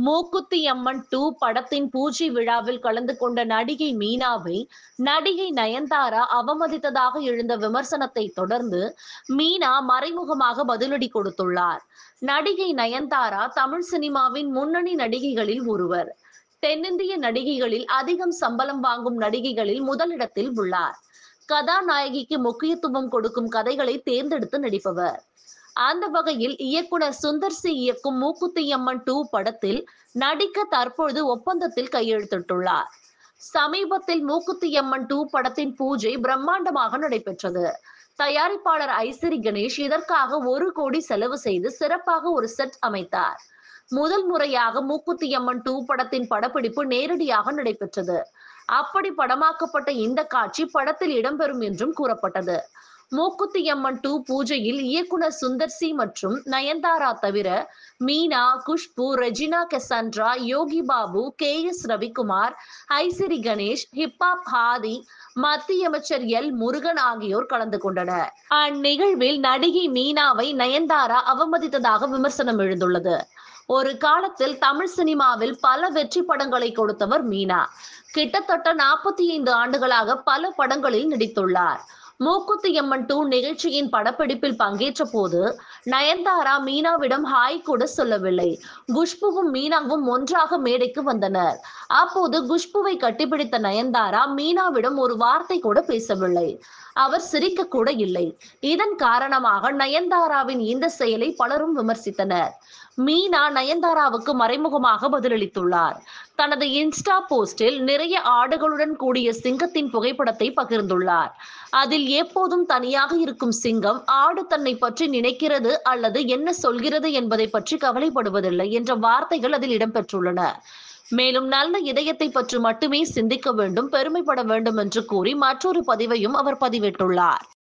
மூக்குத்தி அம்மன் 2 படத்தின் பூஜை விழாவில் கலந்து கொண்ட நடிகை மீனாவை நடிகை நயன்தாரா அவமதித்ததாக எழுந்த விமர்சனத்தை தொடர்ந்து மீனா மறைமுகமாக பதிலடி கொடுத்துள்ளார். நடிகை நயன்தாரா தமிழ் சினிமாவின் முன்னணி நடிகைகளில் ஒருவர். தென்னிந்திய நடிகைகளில் அதிகம் சம்பளம் வாங்கும் நடிகைகளில் முதலிடத்தில் உள்ளார். கதாநாயகிக்கு முக்கியத்துவம் கொடுக்கும் கதைகளை தேர்ந்தெடுத்து நடிப்பவர். அந்த வகையில் இயக்குனர் சுந்தர் சி இயக்கும் மூக்குத்தி அம்மன் 2 படத்தில் நடிக்க தற்பொழுது ஒப்பந்தத்தில் கையெழுத்திட்டுள்ளார். சமீபத்தில் மூக்குத்தி அம்மன் 2 படத்தின் பூஜை பிரம்மாண்டமாக நடைபெற்றது. தயாரிப்பாளர் ஐசரி கணேஷ் இதற்காக 1 கோடி செலவு செய்து சிறப்பாக ஒரு செட் அமைத்தார். முதல் முறையாக மூக்குத்தி அம்மன் 2 படத்தின் படப்பிடிப்பு நேரடியாக நடைபெற்றது. அப்படி படமாக்கப்பட்ட இந்த காட்சி படத்தில் இடம்பெறும் என்றும் கூறப்பட்டது. மூக்குத்தி அம்மன் 2 பூஜையில் இயக்குனர் சுந்தர் சி மற்றும் நயன்தாரா தவிர Meena, Khushbu, Regina Cassandra, Yogi Babu, KS Ravikumar, ஐசிரி Ganesh, hip hop ஹாதி, மத்திய அமைச்சர் எல் முருகன் ஆகியோர் கலந்து கொண்டனர். அந்நிகழ்வில் நடிகை மீனாவை நயன்தாரா அவமதித்ததாக விமர்சனம் எழுந்துள்ளது. ஒரு காலத்தில் தமிழ் சினிமாவில் பல வெற்றி படங்களை கொடுத்தவர் மீனா. கிட்டத்தட்ட 45 ஆண்டுகளாக பல படங்களில் நடித்துள்ளார். மூக்குத்தி அம்மன் 2 நிகழ்ச்சியின் படப்பிடிப்பில் பங்கேற்ற போது நயன்தாரா மீனாவிடம் ஹாய் கூட சொல்லவில்லை. குஷ்புவும் மீனாவும் ஒன்றாக மேடைக்கு வந்தனர். அப்போது குஷ்புவை கட்டிப்பிடித்த நயன்தாரா மீனாவிடம் ஒரு வார்த்தை கூட பேசவில்லை. அவர் சிரிக்க கூட இல்லை. இதன் காரணமாக நயன்தாராவின் இந்த செயலை பலரும் விமர்சித்தனர். மீனா நயன்தாராவுக்கு மறைமுகமாக பதிலளித்துள்ளார். தனது இன்ஸ்டா போஸ்டில் நிறைய ஆடுகளுடன் கூடிய சிங்கத்தின் புகைப்படத்தை பகிர்ந்துள்ளார். அதில் எப்போதும் தனியாக இருக்கும் சிங்கம் ஆடு தன்னை பற்றி நினைக்கிறது அல்லது என்ன சொல்கிறது என்பதை பற்றி கவலைப்படுவதில்லை என்ற வார்த்தைகள் அதில் இடம்பெற்றுள்ளன. மேலும் நல்ல இதயத்தை பற்றி மட்டுமே சிந்திக்க வேண்டும், பெருமைப்பட வேண்டும் என்று கூறி மற்றொரு பதிவையும் அவர் பதிவிட்டுள்ளார்.